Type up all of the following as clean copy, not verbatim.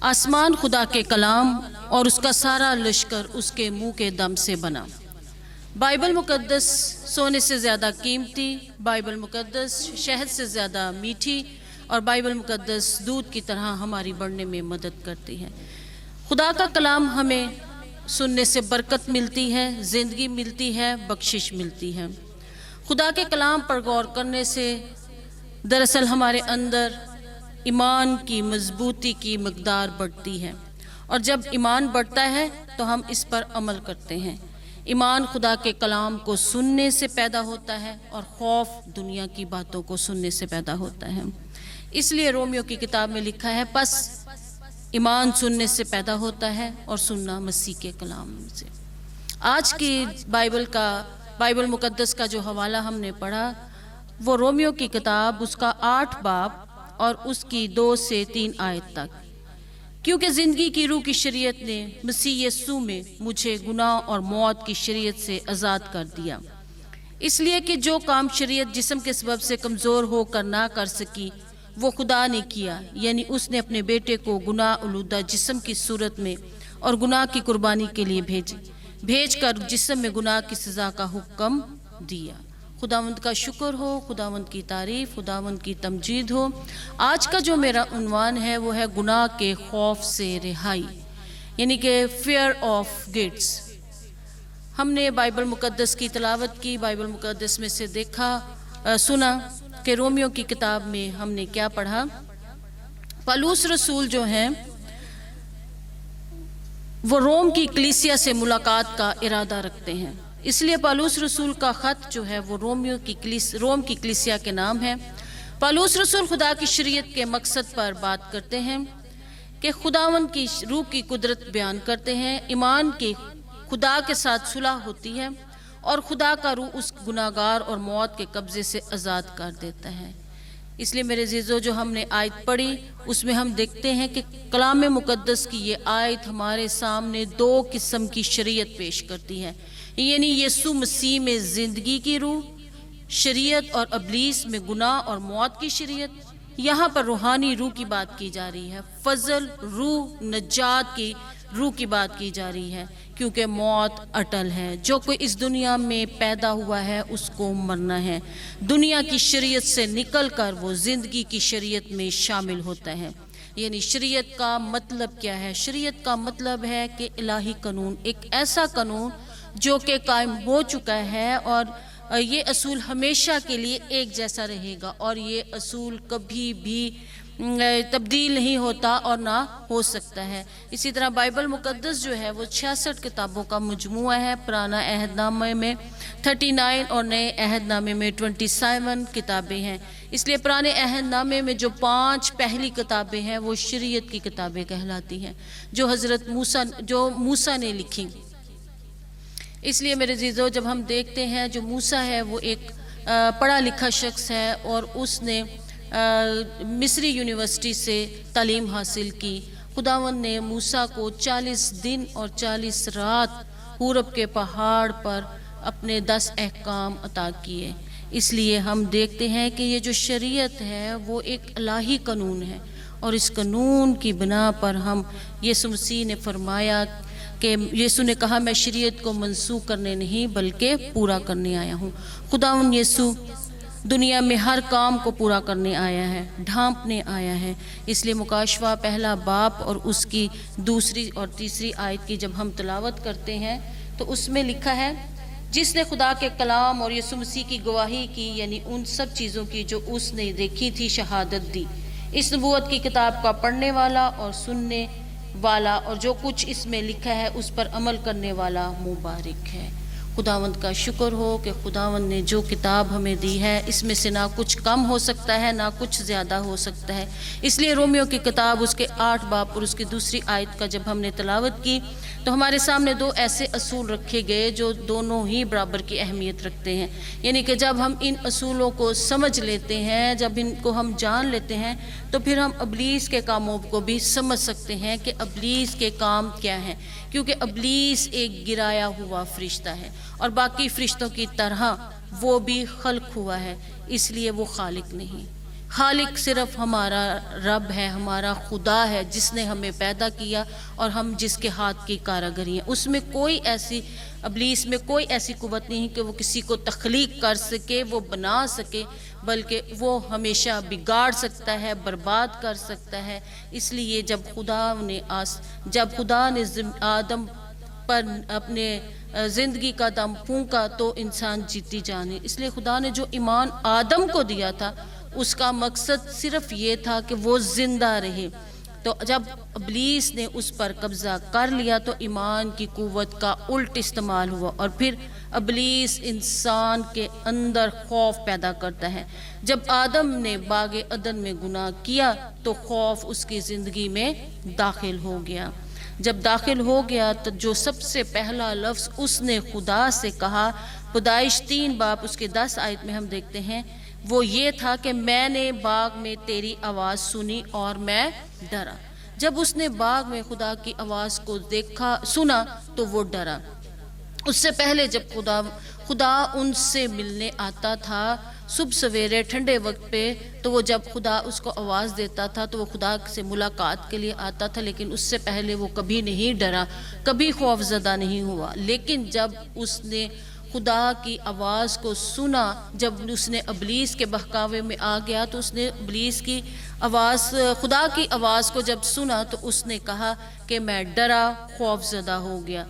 آسمان خدا کے کلام اور اس کا سارا لشکر اس کے منہ کے دم سے بنا۔ بائبل مقدس سونے سے زیادہ قیمتی، بائبل مقدس شہد سے زیادہ میٹھی، اور بائبل مقدس دودھ کی طرح ہماری بڑھنے میں مدد کرتی ہے۔ خدا کا کلام ہمیں سننے سے برکت ملتی ہے، زندگی ملتی ہے، بخشش ملتی ہے۔ خدا کے کلام پر غور کرنے سے دراصل ہمارے اندر ایمان کی مضبوطی کی مقدار بڑھتی ہے، اور جب ایمان بڑھتا ہے تو ہم اس پر عمل کرتے ہیں۔ ایمان خدا کے کلام کو سننے سے پیدا ہوتا ہے، اور خوف دنیا کی باتوں کو سننے سے پیدا ہوتا ہے۔ اس لیے رومیو کی کتاب میں لکھا ہے، پس ایمان سننے سے پیدا ہوتا ہے، اور سننا مسیح کے کلام سے۔ آج کی بائبل مقدس کا جو حوالہ ہم نے پڑھا وہ رومیو کی کتاب، اس کا 8 باب اور اس کی 2 سے 3 آیت تک۔ کیونکہ زندگی کی روح کی شریعت نے مسیح یسوع میں مجھے گناہ اور موت کی شریعت سے آزاد کر دیا، اس لیے کہ جو کام شریعت جسم کے سبب سے کمزور ہو کر نہ کر سکی وہ خدا نے کیا، یعنی اس نے اپنے بیٹے کو گناہ آلودہ جسم کی صورت میں اور گناہ کی قربانی کے لیے بھیج کر جسم میں گناہ کی سزا کا حکم دیا۔ خداوند کا شکر ہو، خداوند کی تعریف، خداوند کی تمجید ہو۔ آج کا جو میرا عنوان ہے وہ ہے گناہ کے خوف سے رہائی، یعنی کہ فیئر آف گڈس۔ ہم نے بائبل مقدس کی تلاوت کی، بائبل مقدس میں سے سنا کہ رومیو کی کتاب میں ہم نے کیا پڑھا۔ پالوس رسول جو ہیں وہ روم کی کلیسیا سے ملاقات کا ارادہ رکھتے ہیں، اس لیے پالوس رسول کا خط جو ہے وہ روم کی کلیسیا کے نام ہے۔ پالوس رسول خدا کی شریعت کے مقصد پر بات کرتے ہیں کہ خداوند کی روح کی قدرت بیان کرتے ہیں۔ ایمان کے خدا کے ساتھ صلح ہوتی ہے، اور خدا کا روح اس گناہگار اور موت کے قبضے سے آزاد کر دیتا ہے۔ اس لیے میرے عزیزو، جو ہم نے آیت پڑھی اس میں ہم دیکھتے ہیں کہ کلام مقدس کی یہ آیت ہمارے سامنے 2 قسم کی شریعت پیش کرتی ہے، یعنی یسوع مسیح میں زندگی کی روح شریعت اور ابلیس میں گناہ اور موت کی شریعت۔ یہاں پر روحانی روح کی بات کی جا رہی ہے، فضل، روح، نجات کی روح کی بات کی جا رہی ہے، کیونکہ موت اٹل ہے۔ جو کوئی اس دنیا میں پیدا ہوا ہے اس کو مرنا ہے۔ دنیا کی شریعت سے نکل کر وہ زندگی کی شریعت میں شامل ہوتا ہے۔ یعنی شریعت کا مطلب کیا ہے؟ شریعت کا مطلب ہے کہ الہی قانون، ایک ایسا قانون جو کہ قائم ہو چکا ہے، اور یہ اصول ہمیشہ کے لیے ایک جیسا رہے گا، اور یہ اصول کبھی بھی تبدیل نہیں ہوتا اور نہ ہو سکتا ہے۔ اسی طرح بائبل مقدس جو ہے وہ 66 کتابوں کا مجموعہ ہے۔ پرانا عہد نامے میں 39 اور نئے عہد نامے میں 27 کتابیں ہیں۔ اس لیے پرانے عہد نامے میں جو 5 پہلی کتابیں ہیں وہ شریعت کی کتابیں کہلاتی ہیں، جو موسیٰ نے لکھی۔ اس لیے میرے عزیزو، جب ہم دیکھتے ہیں جو موسیٰ ہے وہ ایک پڑھا لکھا شخص ہے، اور اس نے مصری یونیورسٹی سے تعلیم حاصل کی۔ خداوند نے موسیٰ کو 40 دن اور 40 رات حورب کے پہاڑ پر اپنے 10 احکام عطا کیے۔ اس لیے ہم دیکھتے ہیں کہ یہ جو شریعت ہے وہ ایک الہی قانون ہے، اور اس قانون کی بنا پر ہم یسوع مسیح نے فرمایا کہ یسوع نے کہا، میں شریعت کو منسوخ کرنے نہیں بلکہ پورا کرنے آیا ہوں۔ خداوند یسوع دنیا میں ہر کام کو پورا کرنے آیا ہے، ڈھانپنے آیا ہے۔ اس لیے مکاشفہ 1 باب اور اس کی 2 اور 3 آیت کی جب ہم تلاوت کرتے ہیں تو اس میں لکھا ہے، جس نے خدا کے کلام اور یسوع مسیح کی گواہی کی، یعنی ان سب چیزوں کی جو اس نے دیکھی تھی، شہادت دی۔ اس نبوت کی کتاب کا پڑھنے والا اور سننے والا اور جو کچھ اس میں لکھا ہے اس پر عمل کرنے والا مبارک ہے۔ خداوند کا شکر ہو کہ خداوند نے جو کتاب ہمیں دی ہے اس میں سے نہ کچھ کم ہو سکتا ہے نہ کچھ زیادہ ہو سکتا ہے۔ اس لیے رومیو کی کتاب اس کے 8 باب اور اس کی 2 آیت کا جب ہم نے تلاوت کی تو ہمارے سامنے 2 ایسے اصول رکھے گئے جو دونوں ہی برابر کی اہمیت رکھتے ہیں۔ یعنی کہ جب ہم ان اصولوں کو سمجھ لیتے ہیں، جب ان کو ہم جان لیتے ہیں، تو پھر ہم ابلیس کے کاموں کو بھی سمجھ سکتے ہیں کہ ابلیس کے کام کیا ہیں، کیونکہ ابلیس ایک گرایا ہوا فرشتہ ہے، اور باقی فرشتوں کی طرح وہ بھی خلق ہوا ہے، اس لیے وہ خالق نہیں۔ خالق صرف ہمارا رب ہے، ہمارا خدا ہے، جس نے ہمیں پیدا کیا اور ہم جس کے ہاتھ کی کاراگری ہیں۔ اس میں کوئی ایسی ابلیس میں کوئی ایسی قوت نہیں کہ وہ کسی کو تخلیق کر سکے، وہ بنا سکے، بلکہ وہ ہمیشہ بگاڑ سکتا ہے، برباد کر سکتا ہے۔ اس لیے جب خدا نے آدم پر اپنے زندگی کا دم پھونکا تو انسان جیتی جانے، اس لیے خدا نے جو ایمان آدم کو دیا تھا اس کا مقصد صرف یہ تھا کہ وہ زندہ رہے۔ تو جب ابلیس نے اس پر قبضہ کر لیا تو ایمان کی قوت کا الٹ استعمال ہوا، اور پھر ابلیس انسان کے اندر خوف پیدا کرتا ہے۔ جب آدم نے باغ عدن میں گناہ کیا تو خوف اس کی زندگی میں داخل ہو گیا۔ جب داخل ہو گیا تو جو سب سے پہلا لفظ اس نے خدا سے کہا، پیدائش 3 باب اس کے 10 آیت میں ہم دیکھتے ہیں، وہ یہ تھا کہ میں نے باغ میں تیری آواز سنی اور میں ڈرا۔ جب اس نے باغ میں خدا کی آواز کو سنا تو وہ ڈرا۔ اس سے پہلے جب خدا ان سے ملنے آتا تھا صبح سویرے ٹھنڈے وقت پہ، تو وہ جب خدا اس کو آواز دیتا تھا تو وہ خدا سے ملاقات کے لیے آتا تھا، لیکن اس سے پہلے وہ کبھی نہیں ڈرا، کبھی خوف زدہ نہیں ہوا۔ لیکن جب اس نے خدا کی آواز کو سنا، جب اس نے ابلیس کے بہکاوے میں آ گیا تو اس نے ابلیس کی آواز، خدا کی آواز کو جب سنا تو اس نے کہا کہ میں ڈرا، خوف زدہ ہو گیا۔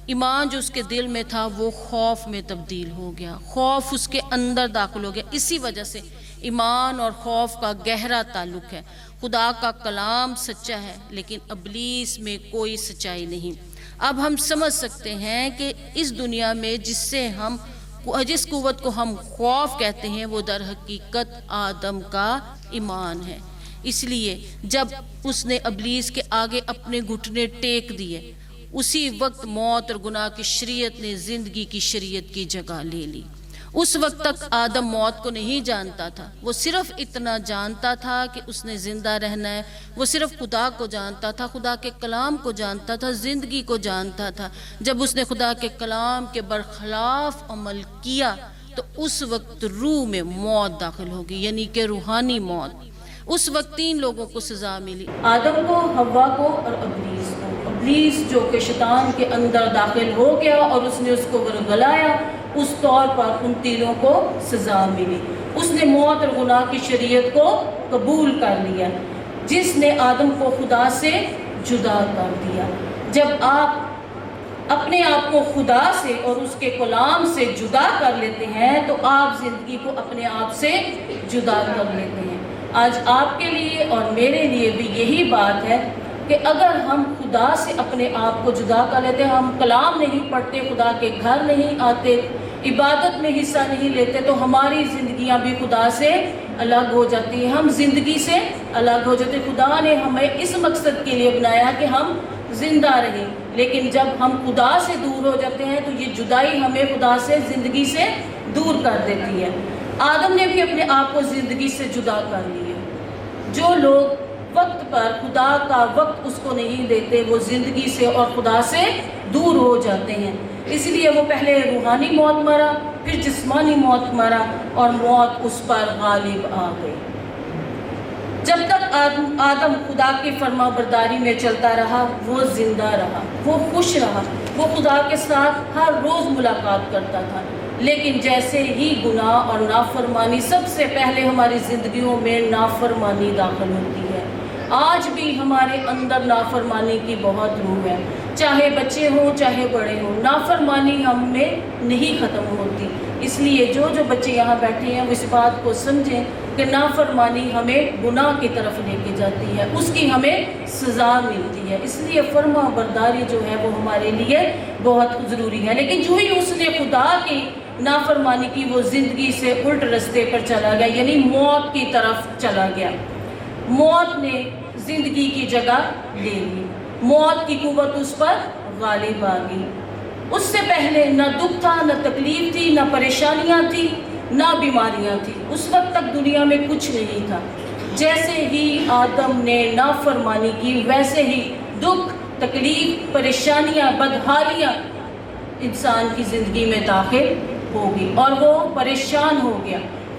ایمان جو اس کے دل میں تھا وہ خوف میں تبدیل ہو گیا، خوف اس کے اندر داخل ہو گیا۔ اسی وجہ سے ایمان اور خوف کا گہرا تعلق ہے۔ خدا کا کلام سچا ہے لیکن ابلیس میں کوئی سچائی نہیں۔ اب ہم سمجھ سکتے ہیں کہ اس دنیا میں جس قوت کو ہم خوف کہتے ہیں وہ در حقیقت آدم کا ایمان ہے۔ اس لیے جب اس نے ابلیس کے آگے اپنے گھٹنے ٹیک دیے، اسی وقت موت اور گناہ کی شریعت نے زندگی کی شریعت کی جگہ لے لی۔ اس وقت تک آدم موت کو نہیں جانتا تھا، وہ صرف اتنا جانتا تھا کہ اس نے زندہ رہنا ہے، وہ صرف خدا کو جانتا تھا، خدا کے کلام کو جانتا تھا، زندگی کو جانتا تھا۔ جب اس نے خدا کے کلام کے برخلاف عمل کیا تو اس وقت روح میں موت داخل ہوگی، یعنی کہ روحانی موت۔ اس وقت 3 لوگوں کو سزا ملی، آدم کو، حوا کو اور ابلیس کو۔ ابلیس جو کہ شیطان کے اندر داخل ہو گیا اور اس نے اس کو ورگلایا، اس طور پر ان تینوں کو سزا ملی۔ اس نے موت اور گناہ کی شریعت کو قبول کر لیا، جس نے آدم کو خدا سے جدا کر دیا۔ جب آپ اپنے آپ کو خدا سے اور اس کے کلام سے جدا کر لیتے ہیں تو آپ زندگی کو اپنے آپ سے جدا کر لیتے ہیں۔ آج آپ کے لیے اور میرے لیے بھی یہی بات ہے کہ اگر ہم خدا سے اپنے آپ کو جدا کر لیتے ہیں، ہم کلام نہیں پڑھتے، خدا کے گھر نہیں آتے، عبادت میں حصہ نہیں لیتے، تو ہماری زندگیاں بھی خدا سے الگ ہو جاتی ہیں، ہم زندگی سے الگ ہو جاتے ہیں۔ خدا نے ہمیں اس مقصد کے لیے بنایا کہ ہم زندہ رہیں، لیکن جب ہم خدا سے دور ہو جاتے ہیں تو یہ جدائی ہمیں خدا سے، زندگی سے دور کر دیتی ہے۔ آدم نے بھی اپنے آپ کو زندگی سے جدا کر لیا۔ جو لوگ وقت پر خدا کا وقت اس کو نہیں دیتے وہ زندگی سے اور خدا سے دور ہو جاتے ہیں۔ اس لیے وہ پہلے روحانی موت مرا، پھر جسمانی موت مرا اور موت اس پر غالب آ گئی۔ جب تک آدم خدا کی فرما برداری میں چلتا رہا وہ زندہ رہا، وہ خوش رہا، وہ خدا کے ساتھ ہر روز ملاقات کرتا تھا۔ لیکن جیسے ہی گناہ اور نافرمانی، سب سے پہلے ہماری زندگیوں میں نافرمانی داخل ہوتی ہے۔ آج بھی ہمارے اندر نافرمانی کی بہت روح ہے، چاہے بچے ہوں چاہے بڑے ہوں، نافرمانی ہم میں نہیں ختم ہوتی۔ اس لیے جو بچے یہاں بیٹھے ہیں وہ اس بات کو سمجھیں کہ نافرمانی ہمیں گناہ کی طرف لے کے جاتی ہے، اس کی ہمیں سزا ملتی ہے۔ اس لیے فرما برداری جو ہے وہ ہمارے لیے بہت ضروری ہے۔ لیکن جو ہی اس نے خدا کی نافرمانی کی وہ زندگی سے الٹ رستے پر چلا گیا، یعنی موت کی طرف چلا گیا۔ موت نے زندگی کی جگہ لے لی، موت کی قوت اس پر غالب آ گئی۔ اس سے پہلے نہ دکھ تھا، نہ تکلیف تھی، نہ پریشانیاں تھی، نہ بیماریاں تھی، اس وقت تک دنیا میں کچھ نہیں تھا۔ جیسے ہی آدم نے نافرمانی کی ویسے ہی دکھ، تکلیف، پریشانیاں، بدحالیاں انسان کی زندگی میں داخل ہو گئی اور وہ پریشان ہو گیا،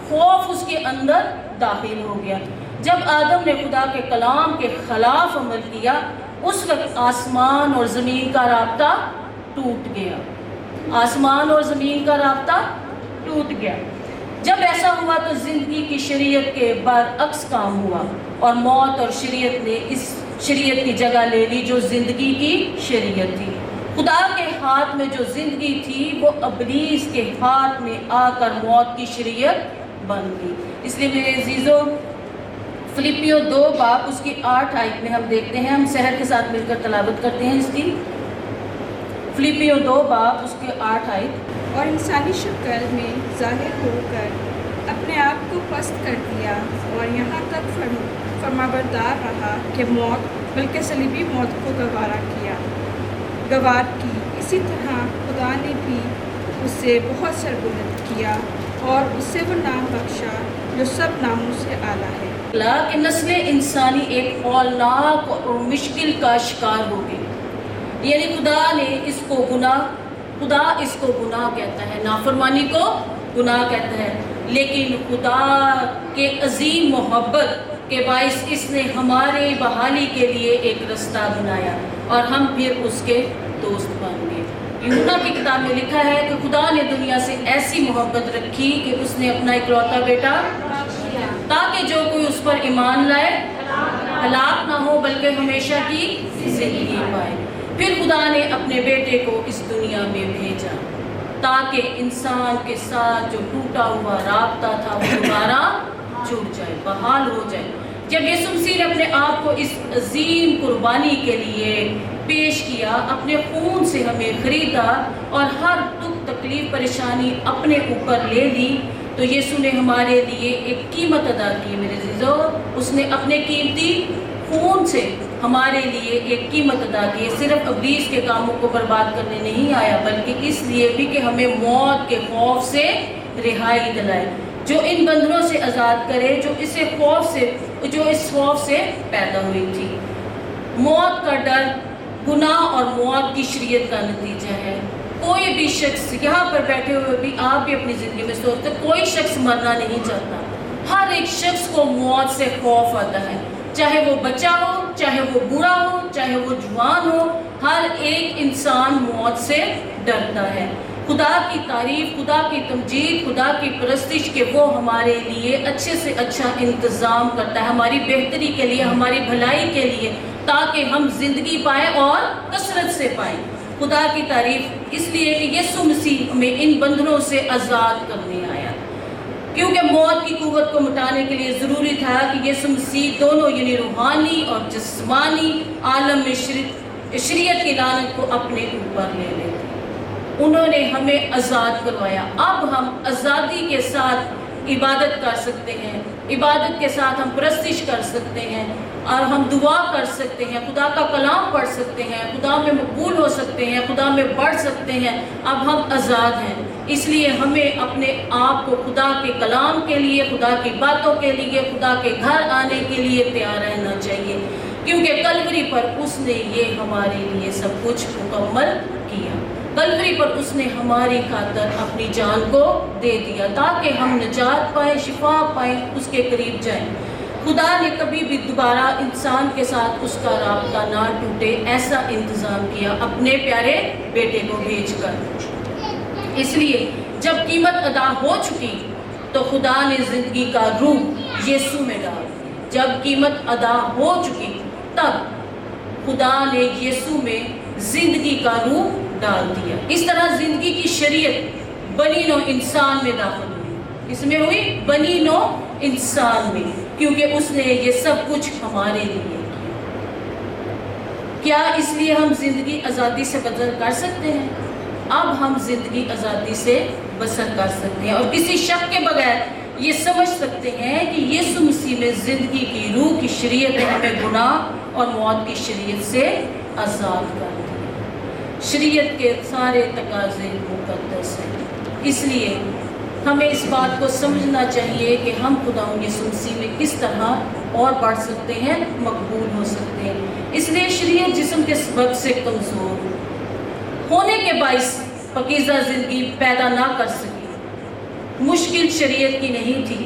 خوف اس کے اندر داخل ہو گیا۔ جب آدم نے خدا کے کلام کے خلاف عمل کیا، اس وقت آسمان اور زمین کا رابطہ ٹوٹ گیا۔ آسمان اور زمین کا رابطہ ٹوٹ گیا۔ جب ایسا ہوا تو زندگی کی شریعت کے برعکس کام ہوا، اور موت اور شریعت نے اس شریعت کی جگہ لے لی جو زندگی کی شریعت تھی۔ خدا کے ہاتھ میں جو زندگی تھی وہ ابلیس کے ہاتھ میں آ کر موت کی شریعت بن گئی۔ اس لیے میرے عزیزوں، فلپیو 2 باب اس کی 8 آیت میں ہم دیکھتے ہیں، ہم سحر کے ساتھ مل کر تلاوت کرتے ہیں اس کی۔ فلپیو 2 باب اس کے 8 آیت۔ اور انسانی شکل میں ظاہر ہو کر اپنے آپ کو پست کر دیا، اور یہاں تک فرمانبردار رہا کہ موت بلکہ صلیبی موت کو گوارا کی۔ اسی طرح خدا نے بھی اس سے بہت سربلند کیا اور اس سے وہ نام بخشا جو سب ناموں سے اعلیٰ ہے۔ کہ نسل انسانی ایک ہولناک اور مشکل کا شکار ہو گئی، یعنی خدا اس کو گناہ کہتا ہے، نافرمانی کو گناہ کہتا ہے، لیکن خدا کے عظیم محبت کے باعث اس نے ہمارے بحالی کے لیے ایک رستہ بنایا، اور ہم پھر اس کے دوست بن گئے۔ یوحنا کی کتاب میں لکھا ہے کہ خدا نے دنیا سے ایسی محبت رکھی کہ اس نے اپنا اکلوتا بیٹا، تاکہ جو کوئی اس پر ایمان لائے ہلاک نہ ہو بلکہ ہمیشہ کی زندگی پائے۔ پھر خدا نے اپنے بیٹے کو اس دنیا میں بھیجا تاکہ انسان کے ساتھ جو ٹوٹا ہوا رابطہ تھا وہ دوبارہ جڑ جائے، بحال ہو جائے۔ جب یسوع مسیح نے اپنے آپ کو اس عظیم قربانی کے لیے پیش کیا، اپنے خون سے ہمیں خریدا اور ہر دکھ تکلیف پریشانی اپنے اوپر لے لی، تو یسوع نے ہمارے لیے ایک قیمت ادا کی میرے عزیزو۔ اس نے اپنے قیمتی خون سے ہمارے لیے ایک قیمت ادا کی۔ صرف ابلیس کے کاموں کو برباد کرنے نہیں آیا، بلکہ اس لیے بھی کہ ہمیں موت کے خوف سے رہائی دلائے، جو ان بندھنوں سے آزاد کرے جو اس خوف سے پیدا ہوئی تھی۔ موت کا ڈر گناہ اور موت کی شریعت کا نتیجہ ہے۔ کوئی بھی شخص یہاں پر بیٹھے ہوئے بھی، آپ بھی اپنی زندگی میں سوچتے، کوئی شخص مرنا نہیں چاہتا۔ ہر ایک شخص کو موت سے خوف آتا ہے، چاہے وہ بچہ ہو، چاہے وہ بوڑھا ہو، چاہے وہ جوان ہو، ہر ایک انسان موت سے ڈرتا ہے۔ خدا کی تعریف، خدا کی تمجید، خدا کی پرستش کہ وہ ہمارے لیے اچھے سے اچھا انتظام کرتا ہے، ہماری بہتری کے لیے، ہماری بھلائی کے لیے، تاکہ ہم زندگی پائیں اور کثرت سے پائیں۔ خدا کی تعریف اس لیے کہ یسوع مسیح ہمیں ان بندھنوں سے آزاد کرنے آیا، کیونکہ موت کی قوت کو مٹانے کے لیے ضروری تھا کہ یسوع مسیح دونوں یعنی روحانی اور جسمانی عالم میں شریعت کی لعنت کو اپنے اوپر لے لیتے۔ انہوں نے ہمیں آزاد کروایا۔ اب ہم آزادی کے ساتھ عبادت کر سکتے ہیں، عبادت کے ساتھ ہم پرستش کر سکتے ہیں، اور ہم دعا کر سکتے ہیں، خدا کا کلام پڑھ سکتے ہیں، خدا میں مقبول ہو سکتے ہیں، خدا میں بڑھ سکتے ہیں۔ اب ہم آزاد ہیں، اس لیے ہمیں اپنے آپ کو خدا کے کلام کے لیے، خدا کی باتوں کے لیے، خدا کے گھر آنے کے لیے تیار رہنا چاہیے، کیونکہ کلوری پر اس نے یہ ہمارے لیے سب کچھ مکمل کیا۔ کلوری پر اس نے ہماری خاطر اپنی جان کو دے دیا تاکہ ہم نجات پائیں، شفا پائیں، اس کے قریب جائیں۔ خدا نے کبھی بھی دوبارہ انسان کے ساتھ اس کا رابطہ نہ ٹوٹے، ایسا انتظام کیا اپنے پیارے بیٹے کو بھیج کر۔ اس لیے جب قیمت ادا ہو چکی تو خدا نے زندگی کا روح یسوع میں ڈال دیا۔ جب قیمت ادا ہو چکی تب خدا نے یسوع میں زندگی کا روح ڈال دیا۔ اس طرح زندگی کی شریعت بنی نوع انسان میں داخل ہوئی۔ اس میں ہوئی بنی نوع انسان میں، کیونکہ اس نے یہ سب کچھ ہمارے لیے کیا۔ اس لیے ہم زندگی آزادی سے بسر کر سکتے ہیں۔ اب ہم زندگی آزادی سے بسر کر سکتے ہیں اور کسی شک کے بغیر یہ سمجھ سکتے ہیں کہ یسوع مسیح میں زندگی کی روح کی شریعت نے ہمیں گناہ اور موت کی شریعت سے آزاد کر دیا۔ شریعت کے سارے تقاضے مقدس ہیں، اس لیے ہمیں اس بات کو سمجھنا چاہیے کہ ہم خدا یسوع مسیح میں کس طرح اور بڑھ سکتے ہیں، مقبول ہو سکتے ہیں۔ اس لیے شریعت جسم کے سبب سے کمزور ہونے کے باعث پاکیزہ زندگی پیدا نہ کر سکی۔ مشکل شریعت کی نہیں تھی،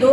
2